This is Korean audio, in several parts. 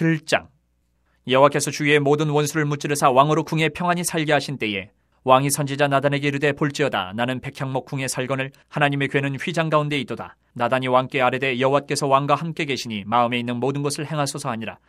7장. 여호와께서 주위의 모든 원수를 무찌르사 왕으로 궁에 평안히 살게 하신 때에 왕이 선지자 나단에게 이르되 볼지어다 나는 백향목 궁에 살거늘 하나님의 궤는 휘장 가운데 있도다. 나단이 왕께 아뢰되 여호와께서 왕과 함께 계시니 마음에 있는 모든 것을 행하소서 하니라.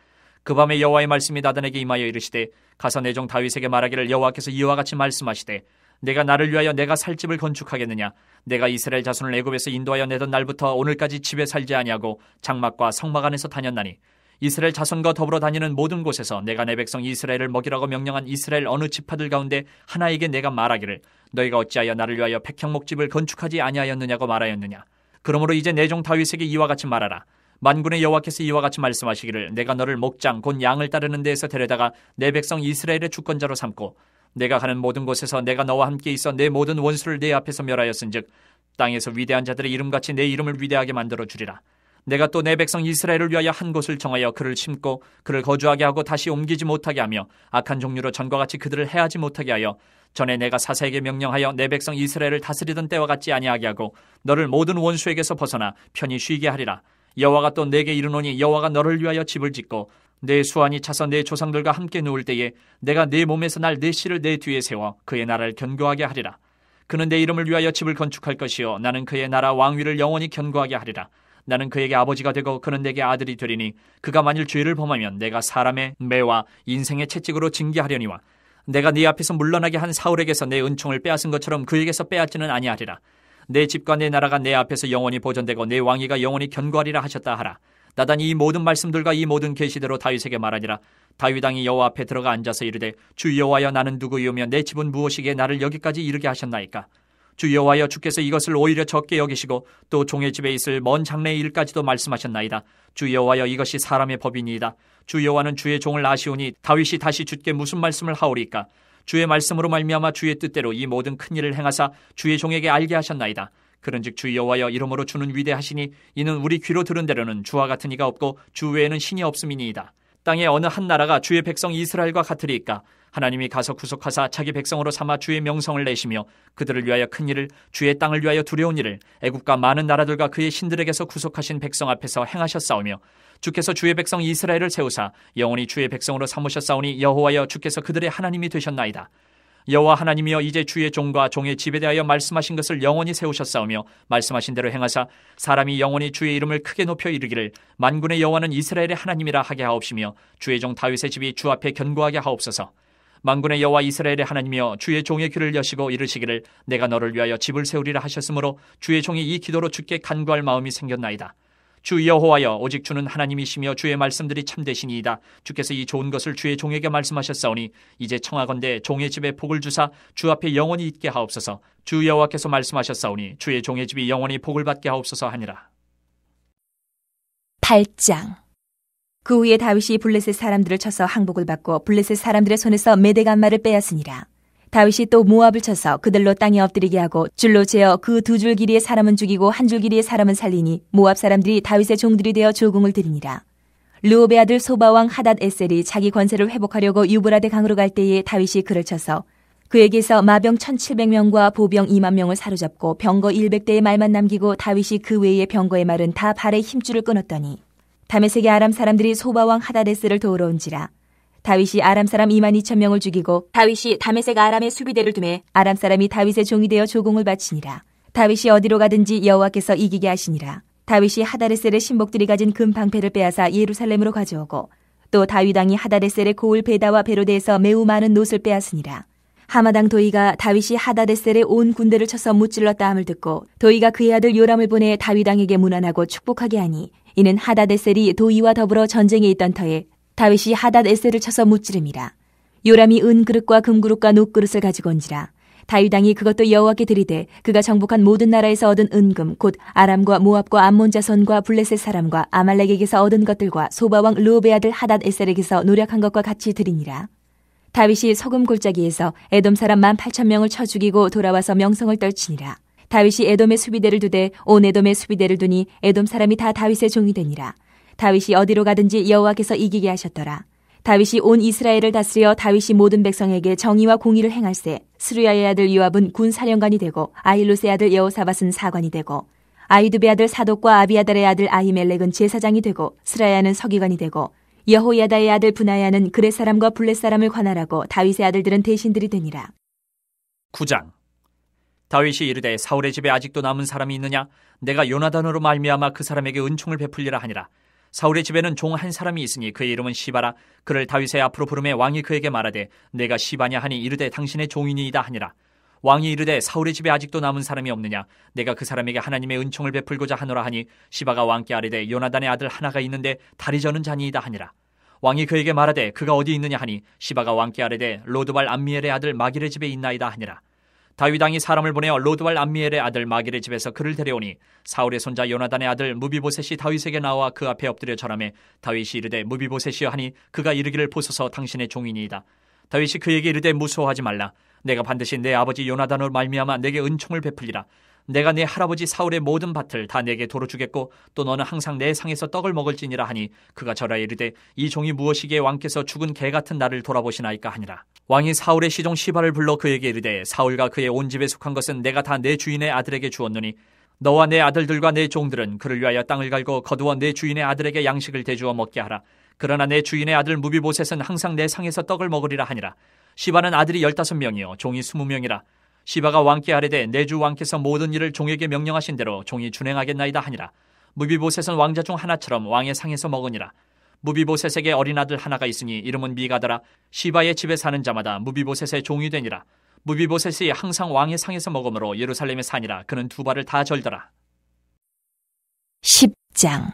그 밤에 여호와의 말씀이 나단에게 임하여 이르시되 가서 내 종 다윗에게 말하기를 여호와께서 이와 같이 말씀하시되 내가 나를 위하여 내가 살 집을 건축하겠느냐. 내가 이스라엘 자손을 애굽에서 인도하여 내던 날부터 오늘까지 집에 살지 아니하고 장막과 성막 안에서 다녔나니 이스라엘 자손과 더불어 다니는 모든 곳에서 내가 내 백성 이스라엘을 먹이라고 명령한 이스라엘 어느 지파들 가운데 하나에게 내가 말하기를 너희가 어찌하여 나를 위하여 백향목집을 건축하지 아니하였느냐고 말하였느냐. 그러므로 이제 내 종 다윗에게 이와 같이 말하라. 만군의 여호와께서 이와 같이 말씀하시기를 내가 너를 목장 곧 양을 따르는 데에서 데려다가 내 백성 이스라엘의 주권자로 삼고 내가 가는 모든 곳에서 내가 너와 함께 있어 내 모든 원수를 내 앞에서 멸하였은즉 땅에서 위대한 자들의 이름같이 내 이름을 위대하게 만들어 주리라. 내가 또 내 백성 이스라엘을 위하여 한 곳을 정하여 그를 심고 그를 거주하게 하고 다시 옮기지 못하게 하며 악한 종류로 전과 같이 그들을 해하지 못하게 하여 전에 내가 사사에게 명령하여 내 백성 이스라엘을 다스리던 때와 같지 아니하게 하고 너를 모든 원수에게서 벗어나 편히 쉬게 하리라. 여호와가 또 내게 이르노니 여호와가 너를 위하여 집을 짓고 내 수완이 차서 내 조상들과 함께 누울 때에 내가 네 몸에서 날 내 씨를 내 뒤에 세워 그의 나라를 견고하게 하리라. 그는 내 이름을 위하여 집을 건축할 것이요 나는 그의 나라 왕위를 영원히 견고하게 하리라. 나는 그에게 아버지가 되고 그는 내게 아들이 되리니 그가 만일 죄를 범하면 내가 사람의 매와 인생의 채찍으로 징계하려니와 내가 네 앞에서 물러나게 한 사울에게서 내 은총을 빼앗은 것처럼 그에게서 빼앗지는 아니하리라. 내 집과 내 나라가 내 앞에서 영원히 보존되고 내 왕위가 영원히 견고하리라 하셨다 하라. 나단이 이 모든 말씀들과 이 모든 계시대로 다윗에게 말하니라. 다윗 왕이 여호와 앞에 들어가 앉아서 이르되 주 여호와여 나는 누구이오며 내 집은 무엇이기에 나를 여기까지 이르게 하셨나이까. 주 여호와여 주께서 이것을 오히려 적게 여기시고 또 종의 집에 있을 먼 장래의 일까지도 말씀하셨나이다. 주 여호와여 이것이 사람의 법이니이다. 주 여호와는 주의 종을 아시오니 다윗이 다시 주께 무슨 말씀을 하오리까. 주의 말씀으로 말미암아 주의 뜻대로 이 모든 큰 일을 행하사 주의 종에게 알게 하셨나이다. 그런즉 주 여호와여 이름으로 주는 위대하시니 이는 우리 귀로 들은 대로는 주와 같은 이가 없고 주 외에는 신이 없음이니이다. 땅의 어느 한 나라가 주의 백성 이스라엘과 같으리이까. 하나님이 가서 구속하사 자기 백성으로 삼아 주의 명성을 내시며 그들을 위하여 큰 일을 주의 땅을 위하여 두려운 일을 애국과 많은 나라들과 그의 신들에게서 구속하신 백성 앞에서 행하셨사오며 주께서 주의 백성 이스라엘을 세우사 영원히 주의 백성으로 삼으셨사오니 여호와여 주께서 그들의 하나님이 되셨나이다. 여호와 하나님이여 이제 주의 종과 종의 집에 대하여 말씀하신 것을 영원히 세우셨사오며 말씀하신 대로 행하사 사람이 영원히 주의 이름을 크게 높여 이르기를 만군의 여호와는 이스라엘의 하나님이라 하게 하옵시며 주의 종 다윗의 집이 주 앞에 견고하게 하옵소서. 만군의 여호와 이스라엘의 하나님이여 주의 종의 귀를 여시고 이르시기를 내가 너를 위하여 집을 세우리라 하셨으므로 주의 종이 이 기도로 주께 간구할 마음이 생겼나이다. 주 여호와여 오직 주는 하나님이시며 주의 말씀들이 참되시니이다. 주께서 이 좋은 것을 주의 종에게 말씀하셨사오니 이제 청하건대 종의 집에 복을 주사 주 앞에 영원히 있게 하옵소서. 주 여호와께서 말씀하셨사오니 주의 종의 집이 영원히 복을 받게 하옵소서 하니라. 8장. 그 후에 다윗이 블레셋 사람들을 쳐서 항복을 받고 블레셋 사람들의 손에서 메대간마를 빼앗으니라. 다윗이 또 모압을 쳐서 그들로 땅에 엎드리게 하고 줄로 재어 그 두 줄 길이의 사람은 죽이고 한 줄 길이의 사람은 살리니 모압 사람들이 다윗의 종들이 되어 조공을 드리니라. 르옵의 아들 소바왕 하닷 에셀이 자기 권세를 회복하려고 유브라데 강으로 갈 때에 다윗이 그를 쳐서 그에게서 마병 1700명과 보병 2만 명을 사로잡고 병거 100대의 말만 남기고 다윗이 그 외의 병거의 말은 다 발의 힘줄을 끊었더니 다메섹의 아람 사람들이 소바왕 하닷 에셀을 도우러 온지라. 다윗이 아람 사람 2만 2천 명을 죽이고 다윗이 다메섹 아람의 수비대를 두매 아람 사람이 다윗의 종이 되어 조공을 바치니라. 다윗이 어디로 가든지 여호와께서 이기게 하시니라. 다윗이 하다레셀의 신복들이 가진 금 방패를 빼앗아 예루살렘으로 가져오고 또 다윗 왕이 하다레셀의 고을 베다와 베로데에서 매우 많은 놋을 빼앗으니라. 하마당 도이가 다윗이 하다레셀의 온 군대를 쳐서 무찔렀다 함을 듣고 도이가 그의 아들 요람을 보내 다윗 왕에게 문안하고 축복하게 하니 이는 하다데셀이 도이와 더불어 전쟁에 있던 터에 다윗이 하닷에셀을 쳐서 무찌름이라. 요람이 은그릇과 금그릇과 녹그릇을 가지고 온지라. 다윗 왕이 그것도 여호와께 드리되 그가 정복한 모든 나라에서 얻은 은금 곧 아람과 모압과 암몬 자손과 블레셋 사람과 아말렉에게서 얻은 것들과 소바왕 르옵의 아들 하닷에셀에게서 노력한 것과 같이 드리니라. 다윗이 소금 골짜기에서 에돔 사람 18,000명을 쳐 죽이고 돌아와서 명성을 떨치니라. 다윗이 에돔의 수비대를 두되 온 에돔의 수비대를 두니 에돔 사람이 다 다윗의 종이 되니라. 다윗이 어디로 가든지 여호와께서 이기게 하셨더라. 다윗이 온 이스라엘을 다스려 다윗이 모든 백성에게 정의와 공의를 행할세. 스루야의 아들 요압은 군사령관이 되고 아힐롯의 아들 여호사밧은 사관이 되고 아히두베의 아들 사독과 아비아달의 아들 아히멜렉은 제사장이 되고 스라야는 서기관이 되고 여호야다의 아들 브나야는 그렛 사람과 블렛 사람을 관할하고 다윗의 아들들은 대신들이 되니라. 9장. 다윗이 이르되 사울의 집에 아직도 남은 사람이 있느냐? 내가 요나단으로 말미암아 그 사람에게 은총을 베풀리라 하니라. 사울의 집에는 종 한 사람이 있으니 그의 이름은 시바라. 그를 다윗의 앞으로 부르매 왕이 그에게 말하되 내가 시바냐 하니 이르되 당신의 종이니이다 하니라. 왕이 이르되 사울의 집에 아직도 남은 사람이 없느냐? 내가 그 사람에게 하나님의 은총을 베풀고자 하노라 하니 시바가 왕께 아뢰되 요나단의 아들 하나가 있는데 다리 저는 자니이다 하니라. 왕이 그에게 말하되 그가 어디 있느냐 하니 시바가 왕께 아뢰되 로드발 암미엘의 아들 마길의 집에 있나이다 하니라. 다윗 왕이 사람을 보내어 로드발 암미엘의 아들 마길의 집에서 그를 데려오니 사울의 손자 요나단의 아들 무비보셋이 다윗에게 나와 그 앞에 엎드려 절하매 다윗이 이르되 무비보셋이여 하니 그가 이르기를 보소서 당신의 종이니이다. 다윗이 그에게 이르되 무서워하지 말라. 내가 반드시 내 아버지 요나단으로 말미암아 내게 은총을 베풀리라. 내가 내 할아버지 사울의 모든 밭을 다 내게 도로 주겠고 또 너는 항상 내 상에서 떡을 먹을지니라 하니 그가 절하여 이르되 이 종이 무엇이기에 왕께서 죽은 개 같은 나를 돌아보시나이까 하니라. 왕이 사울의 시종 시바를 불러 그에게 이르되 사울과 그의 온 집에 속한 것은 내가 다 내 주인의 아들에게 주었노니 너와 내 아들들과 내 종들은 그를 위하여 땅을 갈고 거두어 내 주인의 아들에게 양식을 대주어 먹게 하라. 그러나 내 주인의 아들 무비보셋은 항상 내 상에서 떡을 먹으리라 하니라. 시바는 아들이 15명이요 종이 20명이라. 시바가 왕께 아뢰되 내 주 왕께서 모든 일을 종에게 명령하신 대로 종이 준행하겠나이다 하니라. 무비보셋은 왕자 중 하나처럼 왕의 상에서 먹으니라. 무비보셋에게 어린 아들 하나가 있으니 이름은 미가더라. 시바의 집에 사는 자마다 무비보셋의 종이 되니라. 무비보셋이 항상 왕의 상에서 먹으므로 예루살렘에 사니라. 그는 두 발을 다 절더라. 10장.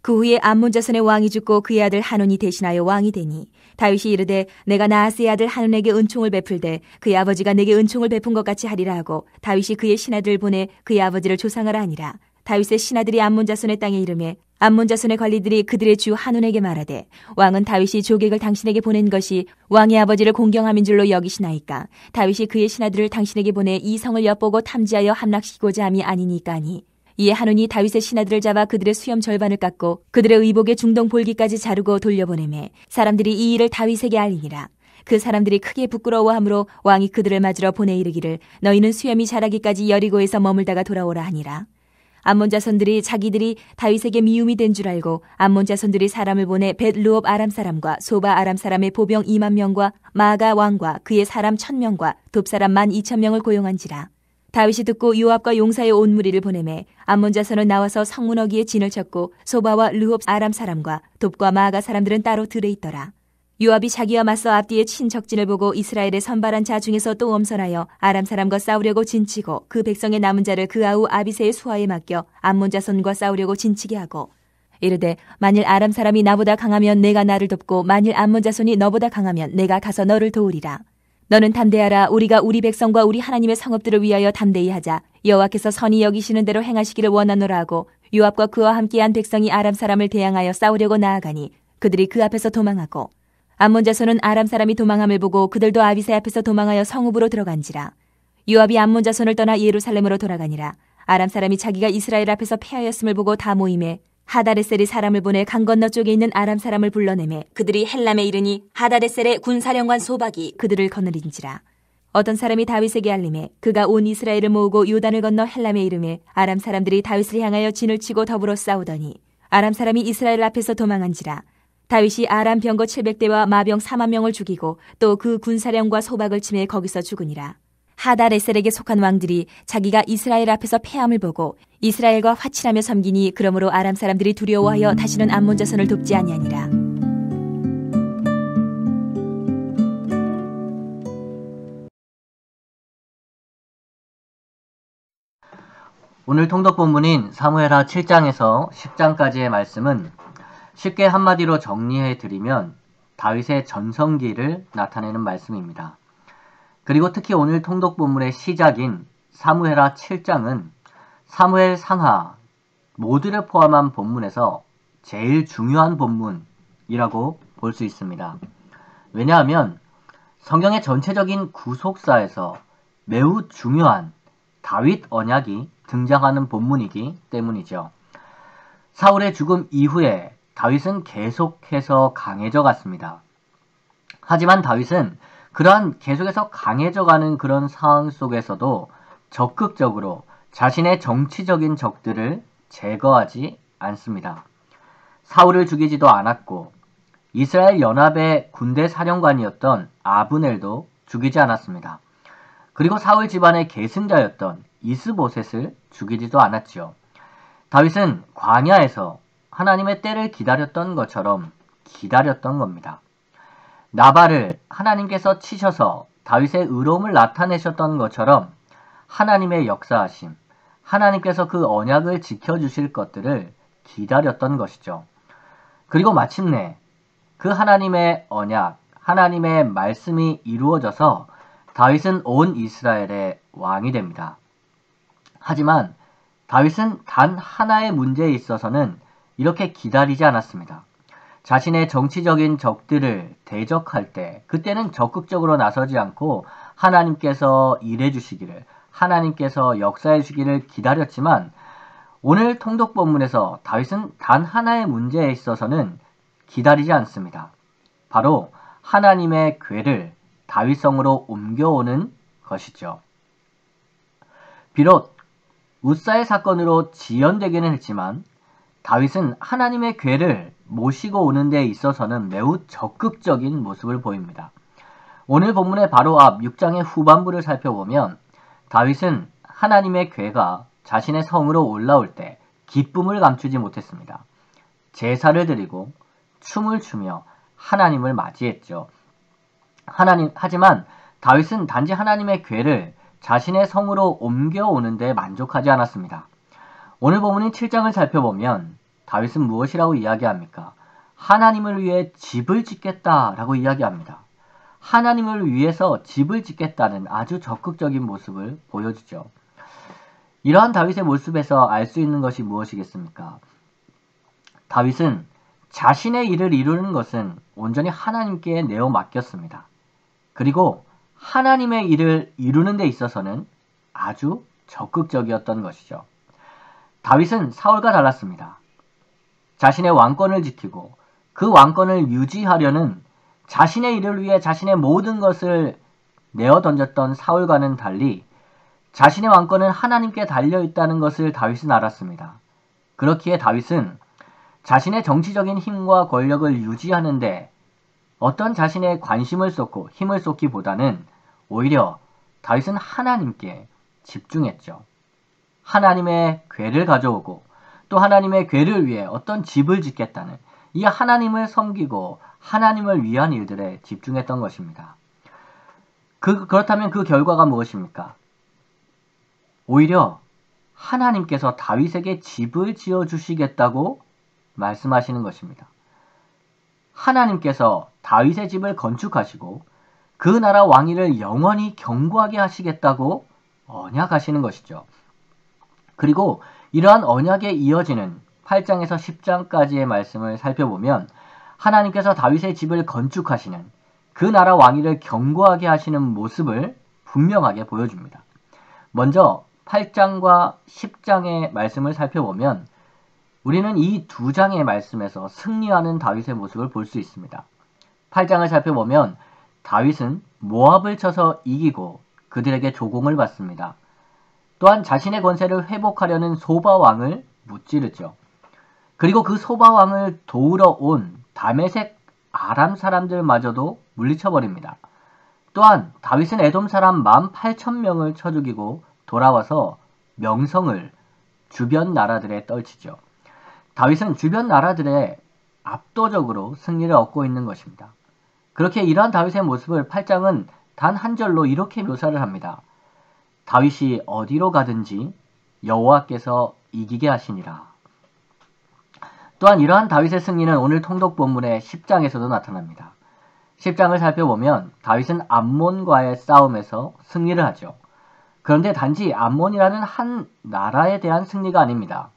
그 후에 암몬 자손의 왕이 죽고 그의 아들 한온이 대신하여 왕이 되니 다윗이 이르되 내가 나하스의 아들 한온에게 은총을 베풀되 그의 아버지가 내게 은총을 베푼 것 같이 하리라 하고 다윗이 그의 신하들을 보내 그의 아버지를 조상하라 하니라. 다윗의 신하들이 암몬 자손의 땅에 이르매 암몬 자손의 관리들이 그들의 주 한온에게 말하되 왕은 다윗이 조객을 당신에게 보낸 것이 왕의 아버지를 공경함인 줄로 여기시나이까? 다윗이 그의 신하들을 당신에게 보내 이 성을 엿보고 탐지하여 함락시키고자 함이 아니니까 하니 이에 한온이 다윗의 신하들을 잡아 그들의 수염 절반을 깎고 그들의 의복의 중동 볼기까지 자르고 돌려보내매 사람들이 이 일을 다윗에게 알리니라. 그 사람들이 크게 부끄러워하므로 왕이 그들을 맞으러 보내 이르기를 너희는 수염이 자라기까지 여리고에서 머물다가 돌아오라 하니라. 암몬 자손들이 자기들이 다윗에게 미움이 된 줄 알고 암몬 자손들이 사람을 보내 벳루옵 아람 사람과 소바 아람 사람의 보병 2만 명과 마가 왕과 그의 사람 1000명과 돕 사람 12,000명을 고용한지라. 다윗이 듣고 요압과 용사의 온 무리를 보내매 암몬 자손은 나와서 성문어기에 진을 쳤고 소바와 르홉 아람 사람과 돕과 마아가 사람들은 따로 들에 있더라. 요압이 자기와 맞서 앞뒤에 친 적진을 보고 이스라엘의 선발한 자 중에서 또 엄선하여 아람 사람과 싸우려고 진치고 그 백성의 남은 자를 그 아우 아비새의 수하에 맡겨 암몬 자손과 싸우려고 진치게 하고 이르되 만일 아람 사람이 나보다 강하면 내가 나를 돕고 만일 암몬 자손이 너보다 강하면 내가 가서 너를 도우리라. 너는 담대하라. 우리가 우리 백성과 우리 하나님의 성읍들을 위하여 담대히 하자. 여호와께서 선히 여기시는 대로 행하시기를 원하노라 하고 요압과 그와 함께한 백성이 아람 사람을 대항하여 싸우려고 나아가니 그들이 그 앞에서 도망하고 암몬 자손은 아람 사람이 도망함을 보고 그들도 아비새 앞에서 도망하여 성읍으로 들어간지라. 요압이 암몬 자손을 떠나 예루살렘으로 돌아가니라. 아람 사람이 자기가 이스라엘 앞에서 패하였음을 보고 다 모임에 하다레셀이 사람을 보내 강 건너 쪽에 있는 아람 사람을 불러내매 그들이 헬람에 이르니 하다레셀의 군사령관 소박이 그들을 거느린지라. 어떤 사람이 다윗에게 알림해 그가 온 이스라엘을 모으고 요단을 건너 헬람에 이르매 아람 사람들이 다윗을 향하여 진을 치고 더불어 싸우더니 아람 사람이 이스라엘 앞에서 도망한지라. 다윗이 아람 병거 700대와 마병 4만 명을 죽이고 또 그 군사령과 소박을 치매 거기서 죽으니라. 하다레셀에게 속한 왕들이 자기가 이스라엘 앞에서 패함을 보고 이스라엘과 화친하며 섬기니 그러므로 아람 사람들이 두려워하여 다시는 암몬 자손을 돕지 아니하니라. 오늘 통독 본문인 사무엘하 7장에서 10장까지의 말씀은 쉽게 한마디로 정리해 드리면 다윗의 전성기를 나타내는 말씀입니다. 그리고 특히 오늘 통독 본문의 시작인 사무엘하 7장은 사무엘 상하 모두를 포함한 본문에서 제일 중요한 본문이라고 볼 수 있습니다. 왜냐하면 성경의 전체적인 구속사에서 매우 중요한 다윗 언약이 등장하는 본문이기 때문이죠. 사울의 죽음 이후에 다윗은 계속해서 강해져 갔습니다. 하지만 다윗은 그러한 계속해서 강해져가는 그런 상황 속에서도 적극적으로 자신의 정치적인 적들을 제거하지 않습니다. 사울을 죽이지도 않았고 이스라엘 연합의 군대 사령관이었던 아브넬도 죽이지 않았습니다. 그리고 사울 집안의 계승자였던 이스보셋을 죽이지도 않았지요. 다윗은 광야에서 하나님의 때를 기다렸던 것처럼 기다렸던 겁니다. 나발을 하나님께서 치셔서 다윗의 의로움을 나타내셨던 것처럼 하나님의 역사하심, 하나님께서 그 언약을 지켜주실 것들을 기다렸던 것이죠. 그리고 마침내 그 하나님의 언약, 하나님의 말씀이 이루어져서 다윗은 온 이스라엘의 왕이 됩니다. 하지만 다윗은 단 하나의 문제에 있어서는 이렇게 기다리지 않았습니다. 자신의 정치적인 적들을 대적할 때 그때는 적극적으로 나서지 않고 하나님께서 일해 주시기를, 하나님께서 역사해 주시기를 기다렸지만 오늘 통독 본문에서 다윗은 단 하나의 문제에 있어서는 기다리지 않습니다. 바로 하나님의 궤를 다윗성으로 옮겨오는 것이죠. 비록 웃사의 사건으로 지연되기는 했지만 다윗은 하나님의 궤를 모시고 오는 데 있어서는 매우 적극적인 모습을 보입니다. 오늘 본문의 바로 앞 6장의 후반부를 살펴보면 다윗은 하나님의 궤가 자신의 성으로 올라올 때 기쁨을 감추지 못했습니다. 제사를 드리고 춤을 추며 하나님을 맞이했죠. 하지만 다윗은 단지 하나님의 궤를 자신의 성으로 옮겨오는 데 만족하지 않았습니다. 오늘 본문인 7장을 살펴보면 다윗은 무엇이라고 이야기합니까? 하나님을 위해 집을 짓겠다라고 이야기합니다. 하나님을 위해서 집을 짓겠다는 아주 적극적인 모습을 보여주죠. 이러한 다윗의 모습에서 알 수 있는 것이 무엇이겠습니까? 다윗은 자신의 일을 이루는 것은 온전히 하나님께 내어 맡겼습니다. 그리고 하나님의 일을 이루는 데 있어서는 아주 적극적이었던 것이죠. 다윗은 사울과 달랐습니다. 자신의 왕권을 지키고 그 왕권을 유지하려는 자신의 일을 위해 자신의 모든 것을 내어 던졌던 사울과는 달리 자신의 왕권은 하나님께 달려있다는 것을 다윗은 알았습니다. 그렇기에 다윗은 자신의 정치적인 힘과 권력을 유지하는데 어떤 자신의 관심을 쏟고 힘을 쏟기보다는 오히려 다윗은 하나님께 집중했죠. 하나님의 궤를 가져오고 또 하나님의 궤를 위해 어떤 집을 짓겠다는 이 하나님을 섬기고 하나님을 위한 일들에 집중했던 것입니다. 그렇다면 그 결과가 무엇입니까? 오히려 하나님께서 다윗에게 집을 지어주시겠다고 말씀하시는 것입니다. 하나님께서 다윗의 집을 건축하시고 그 나라 왕위를 영원히 견고하게 하시겠다고 언약하시는 것이죠. 그리고 이러한 언약에 이어지는 8장에서 10장까지의 말씀을 살펴보면 하나님께서 다윗의 집을 건축하시는 그 나라 왕위를 견고하게 하시는 모습을 분명하게 보여줍니다. 먼저 8장과 10장의 말씀을 살펴보면 우리는 이 두 장의 말씀에서 승리하는 다윗의 모습을 볼 수 있습니다. 8장을 살펴보면 다윗은 모압을 쳐서 이기고 그들에게 조공을 받습니다. 또한 자신의 권세를 회복하려는 소바 왕을 무찌르죠. 그리고 그 소바 왕을 도우러 온 다메섹 아람 사람들마저도 물리쳐버립니다. 또한 다윗은 에돔 사람 18,000명을 쳐 죽이고 돌아와서 명성을 주변 나라들에 떨치죠. 다윗은 주변 나라들에 압도적으로 승리를 얻고 있는 것입니다. 그렇게 이러한 다윗의 모습을 8장은 단 한 절로 이렇게 묘사를 합니다. 다윗이 어디로 가든지 여호와께서 이기게 하시니라. 또한 이러한 다윗의 승리는 오늘 통독 본문의 10장에서도 나타납니다. 10장을 살펴보면 다윗은 암몬과의 싸움에서 승리를 하죠. 그런데 단지 암몬이라는 한 나라에 대한 승리가 아닙니다.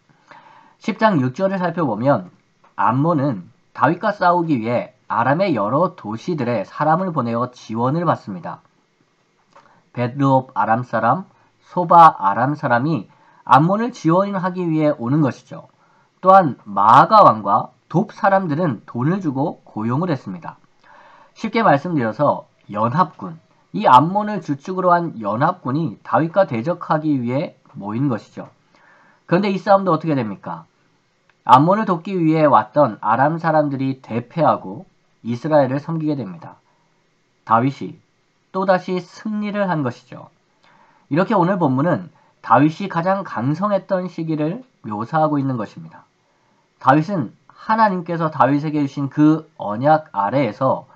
10장 6절을 살펴보면 암몬은 다윗과 싸우기 위해 아람의 여러 도시들에 사람을 보내어 지원을 받습니다. 벳르옵 아람 사람, 소바 아람 사람이 암몬을 지원하기 위해 오는 것이죠. 또한 마아가 왕과 돕 사람들은 돈을 주고 고용을 했습니다. 쉽게 말씀드려서 연합군, 이 암몬을 주축으로 한 연합군이 다윗과 대적하기 위해 모인 것이죠. 그런데 이 싸움도 어떻게 됩니까? 암몬을 돕기 위해 왔던 아람 사람들이 대패하고 이스라엘을 섬기게 됩니다. 다윗이 또다시 승리를 한 것이죠. 이렇게 오늘 본문은 다윗이 가장 강성했던 시기를 묘사하고 있는 것입니다. 다윗은 하나님께서 다윗에게 주신 그 언약 아래에서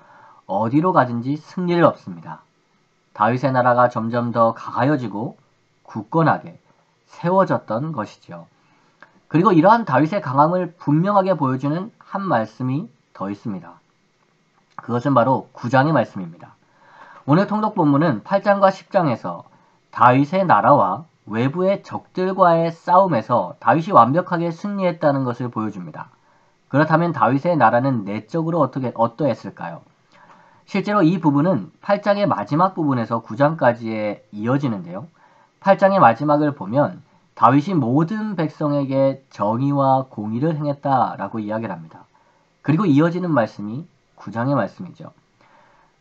어디로 가든지 승리를 얻습니다. 다윗의 나라가 점점 더 강하여지고 굳건하게 세워졌던 것이죠. 그리고 이러한 다윗의 강함을 분명하게 보여주는 한 말씀이 더 있습니다. 그것은 바로 9장의 말씀입니다. 오늘 통독 본문은 8장과 10장에서 다윗의 나라와 외부의 적들과의 싸움에서 다윗이 완벽하게 승리했다는 것을 보여줍니다. 그렇다면 다윗의 나라는 내적으로 어떠했을까요? 실제로 이 부분은 8장의 마지막 부분에서 9장까지에 이어지는데요. 8장의 마지막을 보면 다윗이 모든 백성에게 정의와 공의를 행했다라고 이야기를 합니다. 그리고 이어지는 말씀이 9장의 말씀이죠.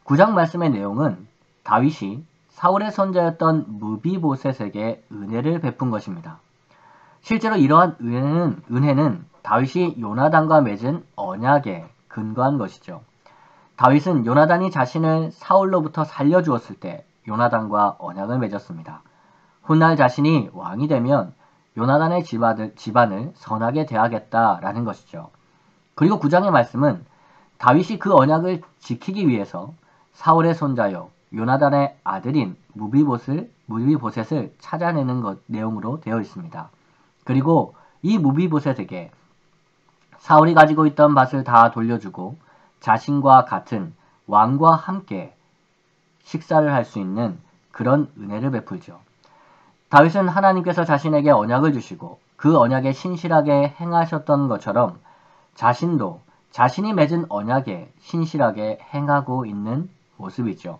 9장 말씀의 내용은 다윗이 사울의 손자였던 무비보셋에게 은혜를 베푼 것입니다. 실제로 이러한 은혜는 다윗이 요나단과 맺은 언약에 근거한 것이죠. 다윗은 요나단이 자신을 사울로부터 살려주었을 때 요나단과 언약을 맺었습니다. 훗날 자신이 왕이 되면 요나단의 집안을 선하게 대하겠다라는 것이죠. 그리고 9장의 말씀은 다윗이 그 언약을 지키기 위해서 사울의 손자요 요나단의 아들인 무비보셋을 찾아내는 내용으로 되어 있습니다. 그리고 이 무비보셋에게 사울이 가지고 있던 밭을 다 돌려주고 자신과 같은 왕과 함께 식사를 할 수 있는 그런 은혜를 베풀죠. 다윗은 하나님께서 자신에게 언약을 주시고 그 언약에 신실하게 행하셨던 것처럼 자신도 자신이 맺은 언약에 신실하게 행하고 있는 모습이죠.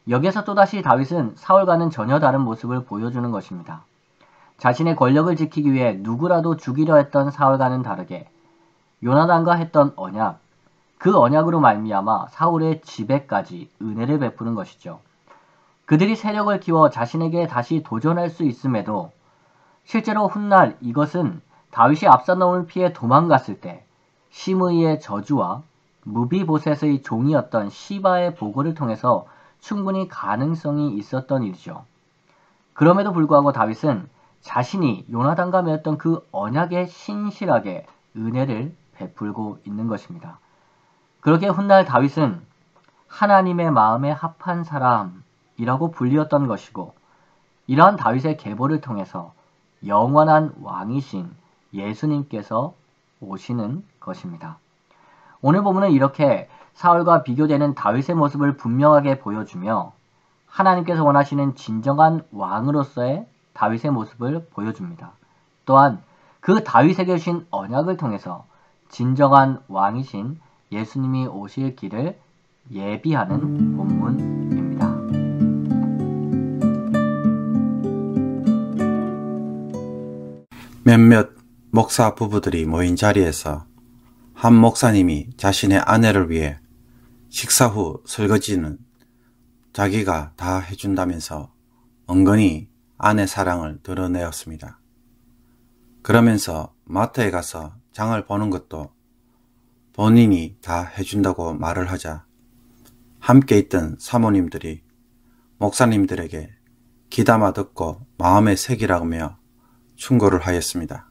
여기에서 또다시 다윗은 사울과는 전혀 다른 모습을 보여주는 것입니다. 자신의 권력을 지키기 위해 누구라도 죽이려 했던 사울과는 다르게 요나단과 했던 언약, 그 언약으로 말미암아 사울의 지배까지 은혜를 베푸는 것이죠. 그들이 세력을 키워 자신에게 다시 도전할 수 있음에도 실제로 훗날 이것은 다윗이 압살롬을 피해 도망갔을 때 시므이의 저주와 무비보셋의 종이었던 시바의 보고를 통해서 충분히 가능성이 있었던 일이죠. 그럼에도 불구하고 다윗은 자신이 요나단과 맺었던 그 언약에 신실하게 은혜를 베풀고 있는 것입니다. 그렇게 훗날 다윗은 하나님의 마음에 합한 사람이라고 불리었던 것이고 이러한 다윗의 계보를 통해서 영원한 왕이신 예수님께서 오시는 것입니다. 오늘 본문은 이렇게 사울과 비교되는 다윗의 모습을 분명하게 보여주며 하나님께서 원하시는 진정한 왕으로서의 다윗의 모습을 보여줍니다. 또한 그 다윗에게 주신 언약을 통해서 진정한 왕이신 예수님이 오실 길을 예비하는 본문입니다. 몇몇 목사 부부들이 모인 자리에서 한 목사님이 자신의 아내를 위해 식사 후 설거지는 자기가 다 해준다면서 은근히 아내 사랑을 드러내었습니다. 그러면서 마트에 가서 장을 보는 것도 본인이 다 해준다고 말을 하자 함께 있던 사모님들이 목사님들에게 귀담아 듣고 마음에 새기라며 충고를 하였습니다.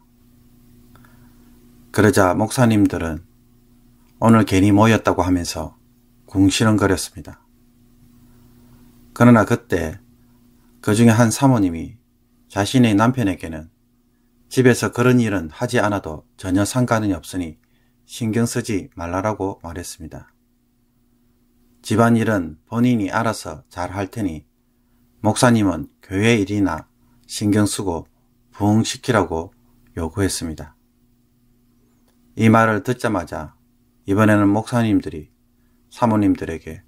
그러자 목사님들은 오늘 괜히 모였다고 하면서 궁시렁거렸습니다. 그러나 그때 그 중에 한 사모님이 자신의 남편에게는 집에서 그런 일은 하지 않아도 전혀 상관이 없으니 신경 쓰지 말라라고 말했습니다. 집안일은 본인이 알아서 잘 할 테니 목사님은 교회 일이나 신경 쓰고 부응시키라고 요구했습니다. 이 말을 듣자마자 이번에는 목사님들이 사모님들에게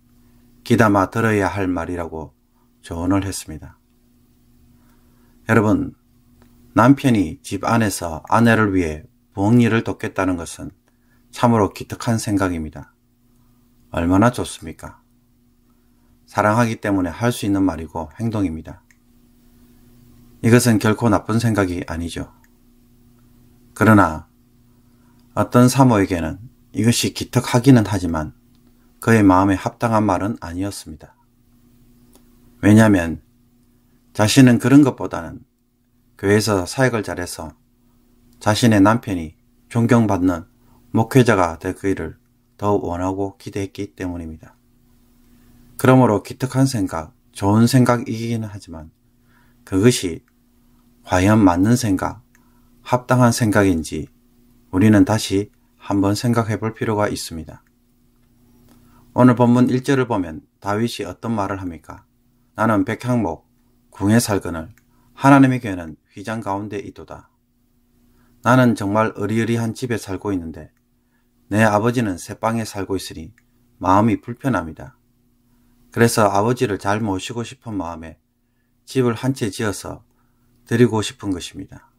귀담아 들어야 할 말이라고 조언을 했습니다. 여러분, 남편이 집 안에서 아내를 위해 부엌일을 돕겠다는 것은 참으로 기특한 생각입니다. 얼마나 좋습니까? 사랑하기 때문에 할 수 있는 말이고 행동입니다. 이것은 결코 나쁜 생각이 아니죠. 그러나 어떤 사모에게는 이것이 기특하기는 하지만 그의 마음에 합당한 말은 아니었습니다. 왜냐하면 자신은 그런 것보다는 교회에서 사역을 잘해서 자신의 남편이 존경받는 목회자가 되기를 더 원하고 기대했기 때문입니다. 그러므로 기특한 생각, 좋은 생각이기는 하지만 그것이 과연 맞는 생각, 합당한 생각인지 우리는 다시 한번 생각해 볼 필요가 있습니다. 오늘 본문 1절을 보면 다윗이 어떤 말을 합니까? 나는 백향목 궁에 살거늘 하나님의 교회는 휘장 가운데 있도다. 나는 정말 으리으리한 집에 살고 있는데 내 아버지는 새방에 살고 있으니 마음이 불편합니다. 그래서 아버지를 잘 모시고 싶은 마음에 집을 한 채 지어서 드리고 싶은 것입니다.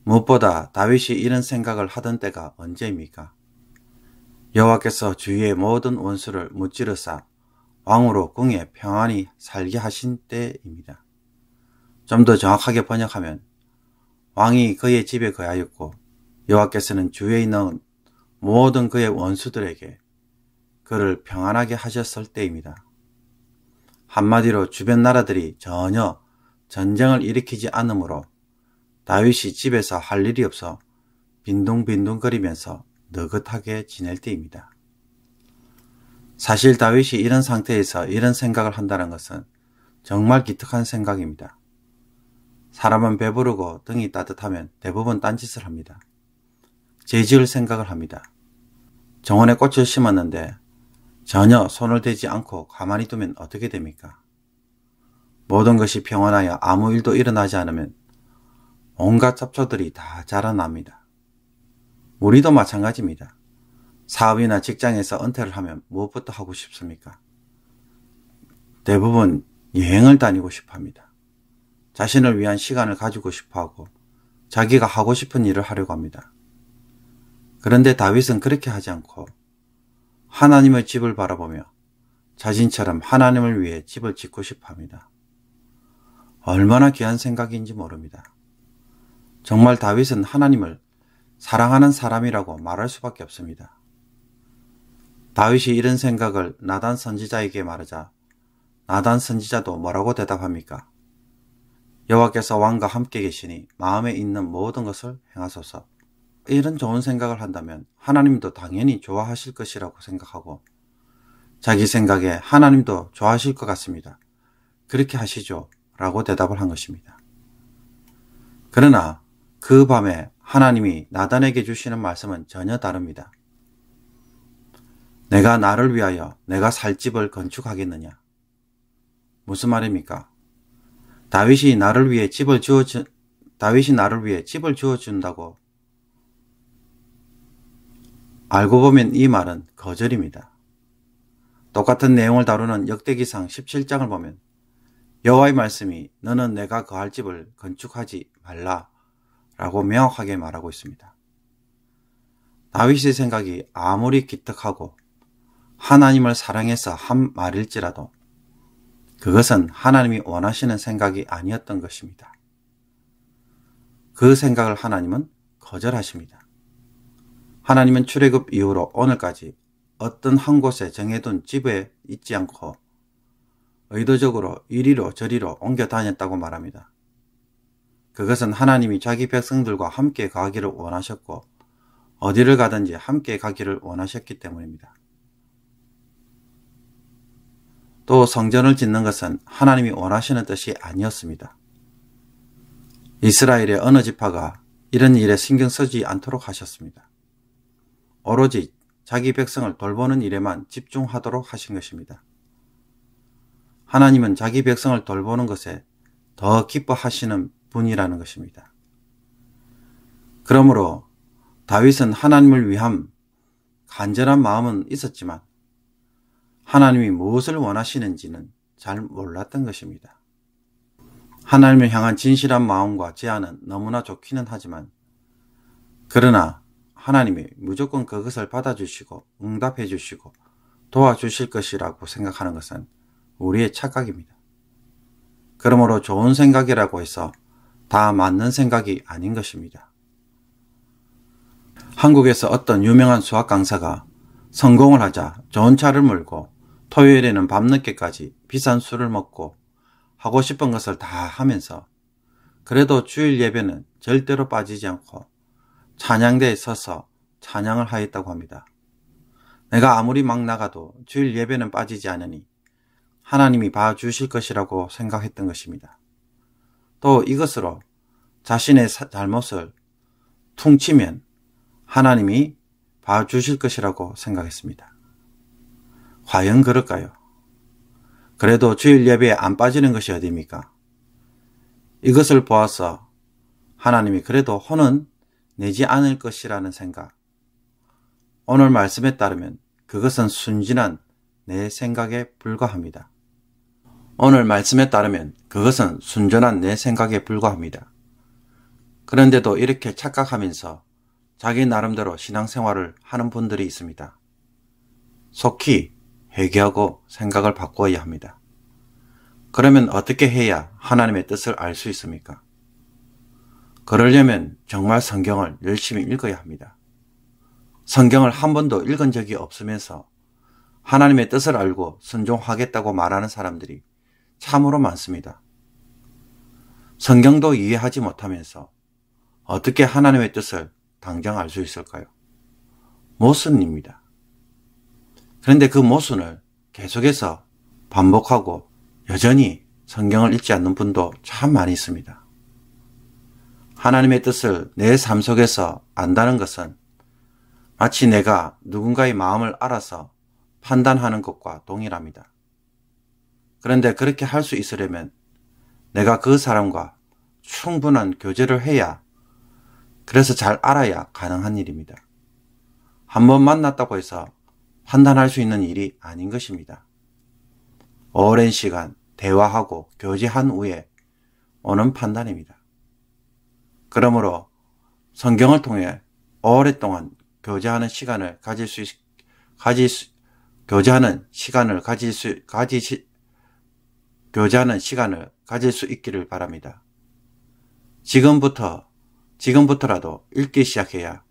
무엇보다 다윗이 이런 생각을 하던 때가 언제입니까? 여호와께서 주위의 모든 원수를 무찌르사 왕으로 궁에 평안히 살게 하신 때입니다. 좀 더 정확하게 번역하면 왕이 그의 집에 거하였고 여호와께서는 주위에 있는 모든 그의 원수들에게 그를 평안하게 하셨을 때입니다. 한마디로 주변 나라들이 전혀 전쟁을 일으키지 않으므로 다윗이 집에서 할 일이 없어 빈둥빈둥거리면서 느긋하게 지낼 때입니다. 사실 다윗이 이런 상태에서 이런 생각을 한다는 것은 정말 기특한 생각입니다. 사람은 배부르고 등이 따뜻하면 대부분 딴짓을 합니다. 죄지을 생각을 합니다. 정원에 꽃을 심었는데 전혀 손을 대지 않고 가만히 두면 어떻게 됩니까? 모든 것이 평온하여 아무 일도 일어나지 않으면 온갖 잡초들이 다 자라납니다. 우리도 마찬가지입니다. 사업이나 직장에서 은퇴를 하면 무엇부터 하고 싶습니까? 대부분 여행을 다니고 싶어 합니다. 자신을 위한 시간을 가지고 싶어 하고 자기가 하고 싶은 일을 하려고 합니다. 그런데 다윗은 그렇게 하지 않고 하나님의 집을 바라보며 자신처럼 하나님을 위해 집을 짓고 싶어 합니다. 얼마나 귀한 생각인지 모릅니다. 정말 다윗은 하나님을 사랑하는 사람이라고 말할 수밖에 없습니다. 다윗이 이런 생각을 나단 선지자에게 말하자 나단 선지자도 뭐라고 대답합니까? 여호와께서 왕과 함께 계시니 마음에 있는 모든 것을 행하소서. 이런 좋은 생각을 한다면 하나님도 당연히 좋아하실 것이라고 생각하고 자기 생각에 하나님도 좋아하실 것 같습니다. 그렇게 하시죠 라고 대답을 한 것입니다. 그러나 그 밤에 하나님이 나단에게 주시는 말씀은 전혀 다릅니다. 내가 나를 위하여 내가 살 집을 건축하겠느냐? 무슨 말입니까? 다윗이 나를 위해 집을 지어준다고 알고 보면 이 말은 거절입니다. 똑같은 내용을 다루는 역대기상 17장을 보면 여호와의 말씀이 너는 내가 거할 집을 건축하지 말라 라고 명확하게 말하고 있습니다. 다윗의 생각이 아무리 기특하고 하나님을 사랑해서 한 말일지라도 그것은 하나님이 원하시는 생각이 아니었던 것입니다. 그 생각을 하나님은 거절하십니다. 하나님은 출애굽 이후로 오늘까지 어떤 한 곳에 정해둔 집에 있지 않고 의도적으로 이리로 저리로 옮겨 다녔다고 말합니다. 그것은 하나님이 자기 백성들과 함께 가기를 원하셨고 어디를 가든지 함께 가기를 원하셨기 때문입니다. 또 성전을 짓는 것은 하나님이 원하시는 뜻이 아니었습니다. 이스라엘의 어느 지파가 이런 일에 신경 쓰지 않도록 하셨습니다. 오로지 자기 백성을 돌보는 일에만 집중하도록 하신 것입니다. 하나님은 자기 백성을 돌보는 것에 더 기뻐하시는 분이라는 것입니다. 그러므로 다윗은 하나님을 위한 간절한 마음은 있었지만 하나님이 무엇을 원하시는지는 잘 몰랐던 것입니다. 하나님을 향한 진실한 마음과 제안은 너무나 좋기는 하지만 그러나 하나님이 무조건 그것을 받아주시고 응답해 주시고 도와주실 것이라고 생각하는 것은 우리의 착각입니다. 그러므로 좋은 생각이라고 해서 다 맞는 생각이 아닌 것입니다. 한국에서 어떤 유명한 수학 강사가 성공을 하자 좋은 차를 몰고 토요일에는 밤늦게까지 비싼 술을 먹고 하고 싶은 것을 다 하면서 그래도 주일 예배는 절대로 빠지지 않고 찬양대에 서서 찬양을 하였다고 합니다. 내가 아무리 막 나가도 주일 예배는 빠지지 않으니 하나님이 봐주실 것이라고 생각했던 것입니다. 또 이것으로 자신의 잘못을 퉁치면 하나님이 봐주실 것이라고 생각했습니다. 과연 그럴까요? 그래도 주일 예배에 안 빠지는 것이 어디입니까? 이것을 보아서 하나님이 그래도 혼은 내지 않을 것이라는 생각. 오늘 말씀에 따르면 그것은 순진한 내 생각에 불과합니다. 오늘 말씀에 따르면 그것은 순전한 내 생각에 불과합니다. 그런데도 이렇게 착각하면서 자기 나름대로 신앙생활을 하는 분들이 있습니다. 속히 회개하고 생각을 바꾸어야 합니다. 그러면 어떻게 해야 하나님의 뜻을 알 수 있습니까? 그러려면 정말 성경을 열심히 읽어야 합니다. 성경을 한 번도 읽은 적이 없으면서 하나님의 뜻을 알고 순종하겠다고 말하는 사람들이 참으로 많습니다. 성경도 이해하지 못하면서 어떻게 하나님의 뜻을 당장 알 수 있을까요? 모순입니다. 그런데 그 모순을 계속해서 반복하고 여전히 성경을 읽지 않는 분도 참 많이 있습니다. 하나님의 뜻을 내 삶 속에서 안다는 것은 마치 내가 누군가의 마음을 알아서 판단하는 것과 동일합니다. 그런데 그렇게 할 수 있으려면 내가 그 사람과 충분한 교제를 해야, 그래서 잘 알아야 가능한 일입니다. 한번 만났다고 해서 판단할 수 있는 일이 아닌 것입니다. 오랜 시간 대화하고 교제한 후에 오는 판단입니다. 그러므로 성경을 통해 오랫동안 교제하는 시간을 가질 수 있기를 바랍니다. 지금부터라도 읽기 시작해야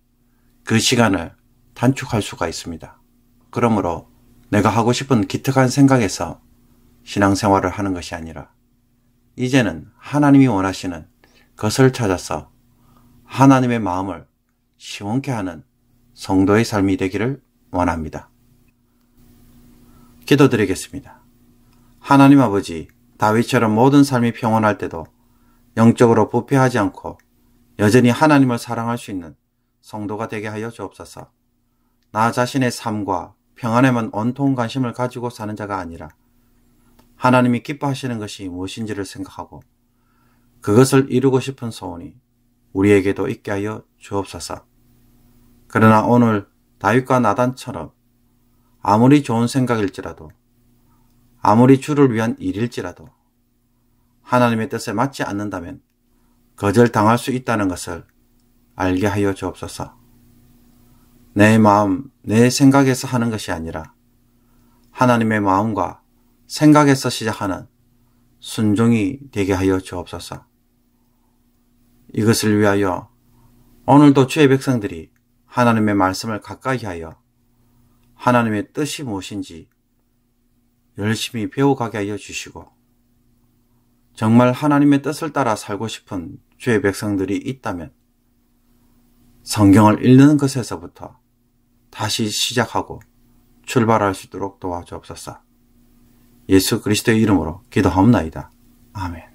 그 시간을 단축할 수가 있습니다. 그러므로 내가 하고 싶은 기특한 생각에서 신앙생활을 하는 것이 아니라 이제는 하나님이 원하시는 것을 찾아서 하나님의 마음을 시원케 하는 성도의 삶이 되기를 원합니다. 기도드리겠습니다. 하나님 아버지, 다윗처럼 모든 삶이 평온할 때도 영적으로 부패하지 않고 여전히 하나님을 사랑할 수 있는 성도가 되게 하여 주옵소서. 나 자신의 삶과 평안에만 온통 관심을 가지고 사는 자가 아니라 하나님이 기뻐하시는 것이 무엇인지를 생각하고 그것을 이루고 싶은 소원이 우리에게도 있게 하여 주옵소서. 그러나 오늘 다윗과 나단처럼 아무리 좋은 생각일지라도, 아무리 주를 위한 일일지라도 하나님의 뜻에 맞지 않는다면 거절당할 수 있다는 것을 알게 하여 주옵소서. 내 마음, 내 생각에서 하는 것이 아니라 하나님의 마음과 생각에서 시작하는 순종이 되게 하여 주옵소서. 이것을 위하여 오늘도 주의 백성들이 하나님의 말씀을 가까이 하여 하나님의 뜻이 무엇인지 열심히 배워가게 하여 주시고, 정말 하나님의 뜻을 따라 살고 싶은 주의 백성들이 있다면 성경을 읽는 것에서부터 다시 시작하고 출발할 수 있도록 도와주옵소서. 예수 그리스도의 이름으로 기도하옵나이다. 아멘.